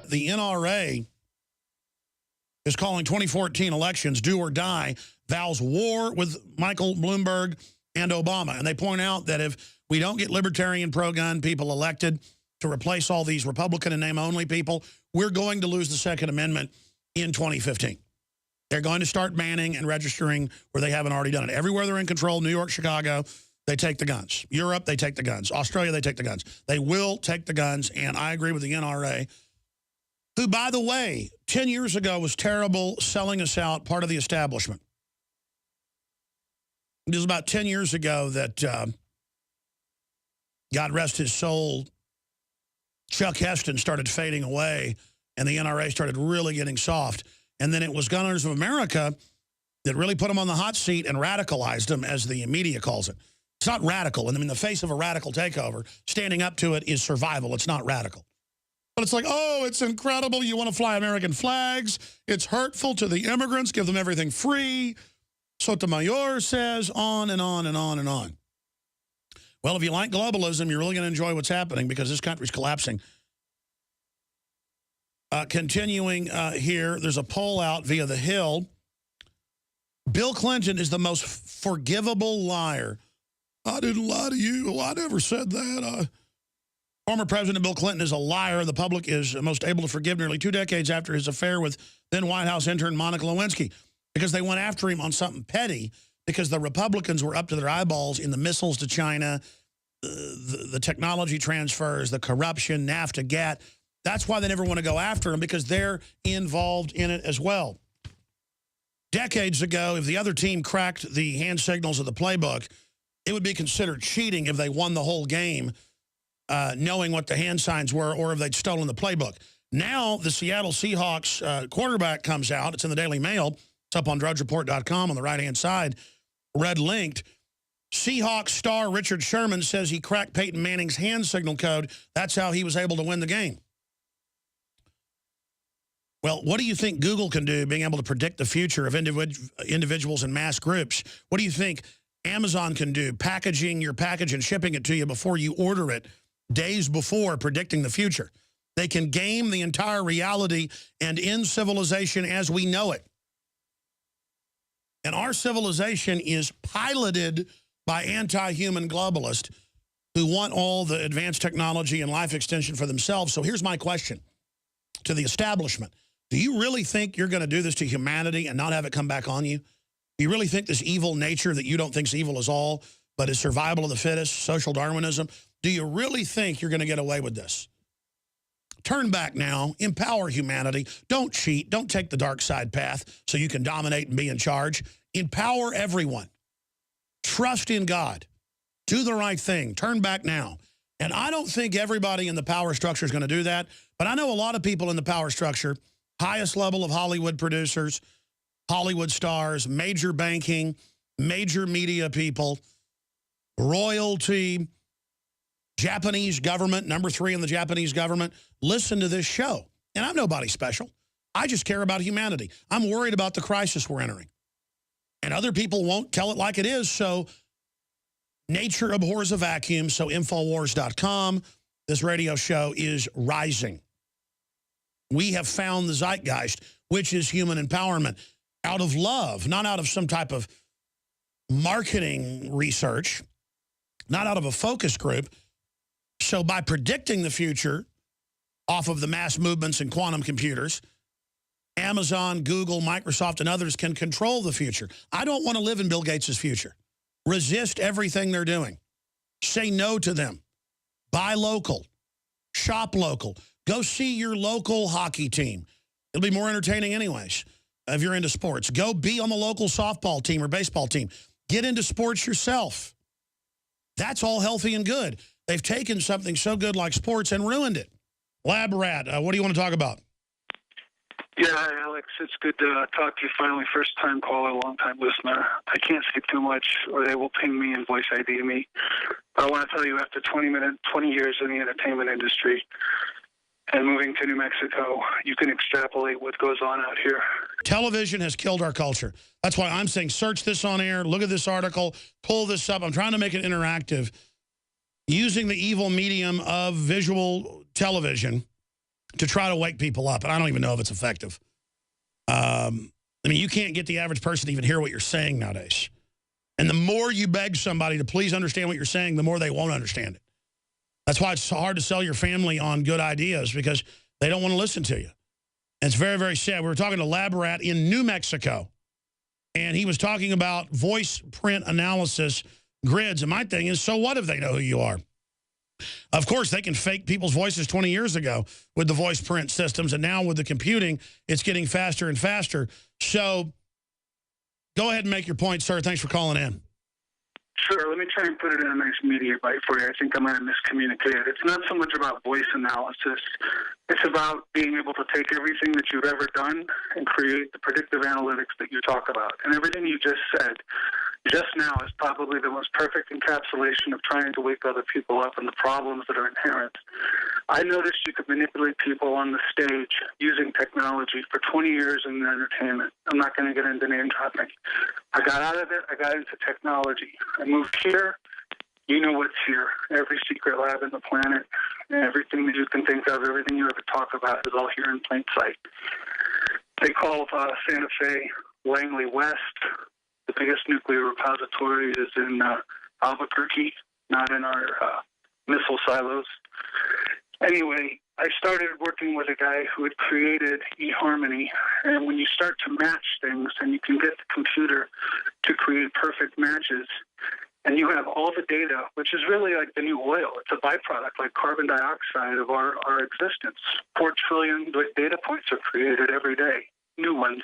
The NRA is calling 2014 elections do or die, vows war with Michael Bloomberg and Obama. And they point out that if we don't get libertarian pro-gun people elected to replace all these Republican and name-only people, we're going to lose the Second Amendment in 2015. They're going to start banning and registering where they haven't already done it. Everywhere they're in control, New York, Chicago, they take the guns. Europe, they take the guns. Australia, they take the guns. They will take the guns, and I agree with the NRA, who, by the way, 10 years ago was terrible, selling us out, part of the establishment. It was about 10 years ago that, God rest his soul, Chuck Heston started fading away, and the NRA started really getting soft. And then it was Gunners of America that really put them on the hot seat and radicalized them, as the media calls it. It's not radical. And in the face of a radical takeover, standing up to it is survival. It's not radical. But it's like, oh, it's incredible. You want to fly American flags. It's hurtful to the immigrants. Give them everything free. Sotomayor says on and on and on and on. Well, if you like globalism, you're really going to enjoy what's happening because this country's collapsing. Continuing here, there's a poll out via The Hill. Bill Clinton is the most forgivable liar. I didn't lie to you. Oh, I never said that. Former President Bill Clinton is a liar. The public is most able to forgive nearly 2 decades after his affair with then White House intern Monica Lewinsky, because they went after him on something petty because the Republicans were up to their eyeballs in the missiles to China, the technology transfers, the corruption, NAFTA, GATT. That's why they never want to go after him, because they're involved in it as well. Decades ago, if the other team cracked the hand signals of the playbook, it would be considered cheating if they won the whole game, knowing what the hand signs were, or if they'd stolen the playbook. Now, the Seattle Seahawks quarterback comes out. It's in the Daily Mail. It's up on drudgereport.com on the right-hand side, red linked. Seahawks star Richard Sherman says he cracked Peyton Manning's hand signal code. That's how he was able to win the game. Well, what do you think Google can do, being able to predict the future of individuals and mass groups? What do you think Amazon can do, packaging your package and shipping it to you before you order it, days before, predicting the future? They can game the entire reality and end civilization as we know it. And our civilization is piloted by anti-human globalists who want all the advanced technology and life extension for themselves. So here's my question to the establishment. Do you really think you're going to do this to humanity and not have it come back on you? Do you really think this evil nature that you don't think is evil is all, but is survival of the fittest, social Darwinism? Do you really think you're going to get away with this? Turn back now. Empower humanity. Don't cheat. Don't take the dark side path so you can dominate and be in charge. Empower everyone. Trust in God. Do the right thing. Turn back now. And I don't think everybody in the power structure is going to do that, but I know a lot of people in the power structure, highest level of Hollywood producers, Hollywood stars, major banking, major media people, royalty, Japanese government, number 3 in the Japanese government, listen to this show. And I'm nobody special. I just care about humanity. I'm worried about the crisis we're entering. And other people won't tell it like it is, so nature abhors a vacuum, so Infowars.com, this radio show is rising. We have found the zeitgeist, which is human empowerment, out of love, not out of some type of marketing research, not out of a focus group. So by predicting the future off of the mass movements and quantum computers, Amazon, Google, Microsoft, and others can control the future. I don't want to live in Bill Gates' future. Resist everything they're doing. Say no to them. Buy local. Shop local. Go see your local hockey team. It'll be more entertaining anyways if you're into sports. Go be on the local softball team or baseball team. Get into sports yourself. That's all healthy and good. They've taken something so good like sports and ruined it. Lab Rat, what do you want to talk about? Yeah, hi, Alex. It's good to talk to you finally. First-time caller, long-time listener. I can't say too much, or they will ping me and voice ID me. But I want to tell you, after 20 years in the entertainment industry and moving to New Mexico, you can extrapolate what goes on out here. Television has killed our culture. That's why I'm saying search this on air, look at this article, pull this up. I'm trying to make it interactive. using the evil medium of visual television to try to wake people up. And I don't even know if it's effective. I mean, you can't get the average person to even hear what you're saying nowadays. And the more you beg somebody to please understand what you're saying, the more they won't understand it. That's why it's so hard to sell your family on good ideas, because they don't want to listen to you. And it's very, very sad. We were talking to Lab Rat in New Mexico, and he was talking about voice print analysis grids. And my thing is, so what if they know who you are? Of course, they can fake people's voices 20 years ago with the voice print systems, and now with the computing, it's getting faster and faster. So go ahead and make your point, sir. Thanks for calling in. Sure. Let me try and put it in a nice media bite for you. I think I might have miscommunicated. It's not so much about voice analysis. It's about being able to take everything that you've ever done and create the predictive analytics that you talk about. And everything you just said just now is probably the most perfect encapsulation of trying to wake other people up and the problems that are inherent. I noticed you could manipulate people on the stage using technology for 20 years in entertainment. I'm not going to get into name dropping. I got out of it. I got into technology. I moved here. You know what's here. Every secret lab in the planet, everything that you can think of, everything you ever talk about is all here in plain sight. They call Santa Fe Langley West. The biggest nuclear repository is in Albuquerque, not in our missile silos. Anyway, I started working with a guy who had created eHarmony. And when you start to match things and you can get the computer to create perfect matches, and you have all the data, which is really like the new oil. It's a byproduct, like carbon dioxide of our existence. 4 trillion data points are created every day, new ones.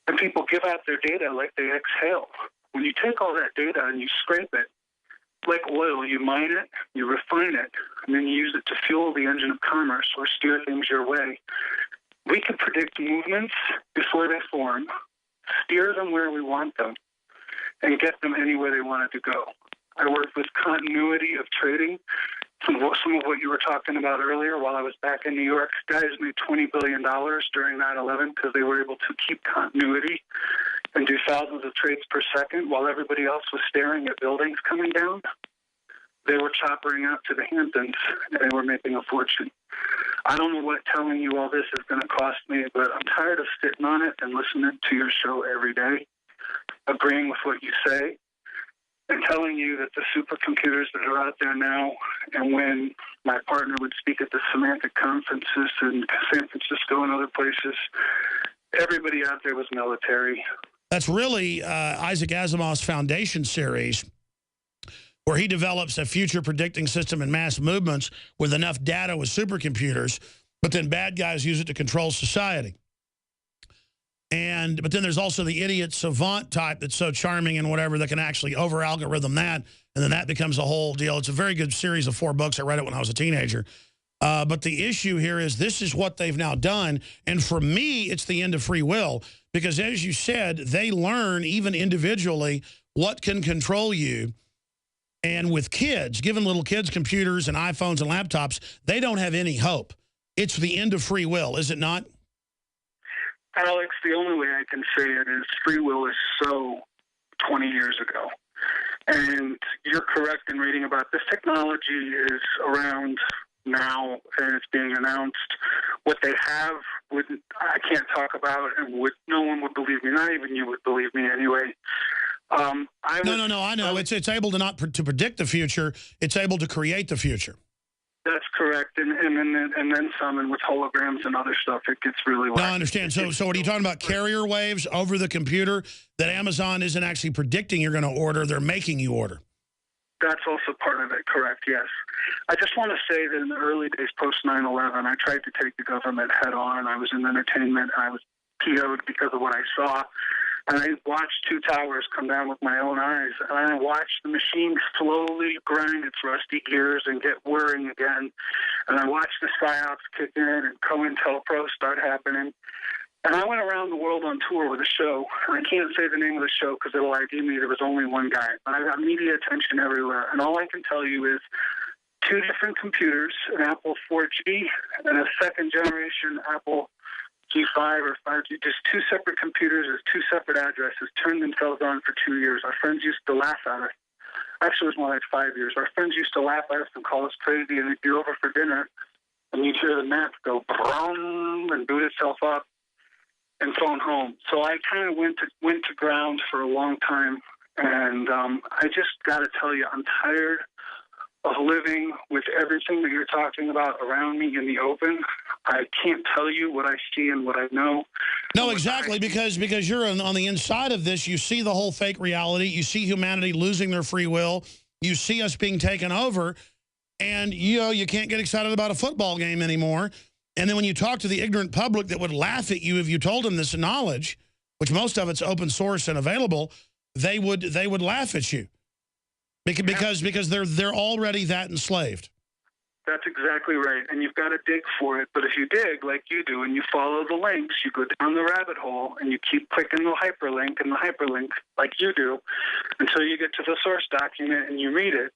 And people give out their data like they exhale. When you take all that data and you scrape it, like oil, you mine it, you refine it, and then you use it to fuel the engine of commerce or steer things your way. We can predict movements before they form, steer them where we want them, and get them anywhere they wanted to go. I worked with continuity of trading. Some of what you were talking about earlier while I was back in New York, guys made $20 billion during 9/11 because they were able to keep continuity and do thousands of trades per second while everybody else was staring at buildings coming down. They were choppering out to the Hamptons, and they were making a fortune. I don't know what telling you all this is going to cost me, but I'm tired of sitting on it and listening to your show every day, agreeing with what you say, and telling you that the supercomputers that are out there now, and when my partner would speak at the semantic conferences in San Francisco and other places, everybody out there was military. That's really Isaac Asimov's Foundation series, where he develops a future predicting system in mass movements with enough data with supercomputers, but then bad guys use it to control society. But then there's also the idiot savant type that's so charming and whatever that can actually over-algorithm that, and then that becomes a whole deal. It's a very good series of 4 books. I read it when I was a teenager. But the issue here is this is what they've now done, and for me, it's the end of free will, because as you said, they learn even individually what can control you. And with kids, giving little kids computers and iPhones and laptops, they don't have any hope. It's the end of free will, is it not? Alex, the only way I can say it is free will is so 20 years ago. And you're correct in reading about this. Technology is around now, and it's being announced. What they have, I can't talk about, and no one would believe me. Not even you would believe me anyway. No, I know. It's able to not to predict the future. It's able to create the future. That's correct, and then some, and with holograms and other stuff, it gets really wacky. No, I understand. So what are you talking about? Carrier waves over the computer that Amazon isn't actually predicting you're going to order. They're making you order. That's also part of it, correct, yes. I just want to say that in the early days post 9/11, I tried to take the government head on. I was in entertainment. I was PO'd because of what I saw. And I watched 2 towers come down with my own eyes. And I watched the machine slowly grind its rusty gears and get whirring again. And I watched the PSYOPs kick in and COINTELPRO start happening. And I went around the world on tour with a show. I can't say the name of the show because it'll ID me. There was only one guy. But I got media attention everywhere. And all I can tell you is 2 different computers, an Apple 4G and a second-generation Apple G5 or 5G, just 2 separate computers with 2 separate addresses, turned themselves on for 2 years. Our friends used to laugh at us. Actually, it was more like 5 years. Our friends used to laugh at us and call us crazy, and they'd be over for dinner, and you'd hear the Mac go boom and boot itself up and phone home. So I kind of went to ground for a long time, and I just got to tell you, I'm tired of living with everything that you're talking about around me in the open. I can't tell you what I see and what I know. No, exactly, because you're on the inside of this. You see the whole fake reality. You see humanity losing their free will. You see us being taken over, and you can't get excited about a football game anymore. And then when you talk to the ignorant public that would laugh at you if you told them this knowledge, which most of it's open source and available, they would laugh at you because they're already that enslaved. That's exactly right. And you've got to dig for it. But if you dig like you do and you follow the links, you go down the rabbit hole and you keep clicking the hyperlink and the hyperlink like you do until you get to the source document and you read it.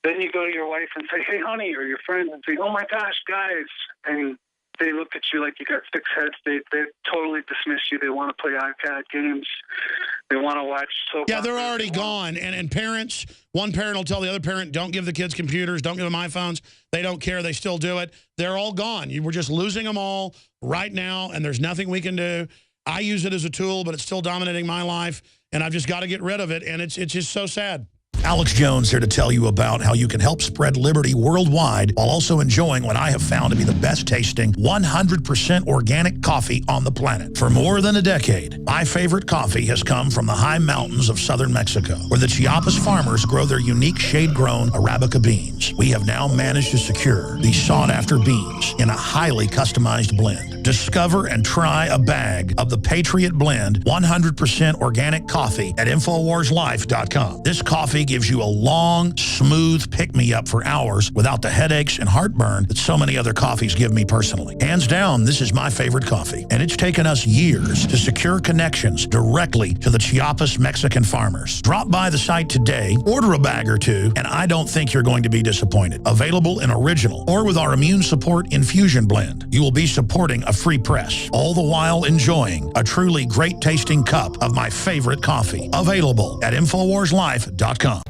Then you go to your wife and say, hey, honey, or your friends and say, oh, my gosh, guys. And they look at you like you got 6 heads. They totally dismiss you. They want to play iPad games. They want to watch soap Yeah, they're operas. already gone. And parents, one parent will tell the other parent, don't give the kids computers, don't give them iPhones. They don't care. They still do it. They're all gone. We're just losing them all right now, and there's nothing we can do. I use it as a tool, but it's still dominating my life, and I've just got to get rid of it, and it's just so sad. Alex Jones here to tell you about how you can help spread liberty worldwide while also enjoying what I have found to be the best tasting 100% organic coffee on the planet. For more than a decade, my favorite coffee has come from the high mountains of southern Mexico, where the Chiapas farmers grow their unique shade-grown Arabica beans. We have now managed to secure these sought-after beans in a highly customized blend. Discover and try a bag of the Patriot Blend 100% organic coffee at InfoWarsLife.com. This coffee gives you a long, smooth pick-me-up for hours without the headaches and heartburn that so many other coffees give me personally. Hands down, this is my favorite coffee, and it's taken us years to secure connections directly to the Chiapas Mexican farmers. Drop by the site today, order a bag or two, and I don't think you're going to be disappointed. Available in original or with our Immune Support Infusion Blend. You will be supporting a free press, all the while enjoying a truly great-tasting cup of my favorite coffee. Available at InfoWarsLife.com.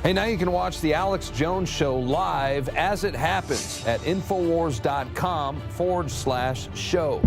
Hey, now you can watch The Alex Jones Show live as it happens at Infowars.com/show.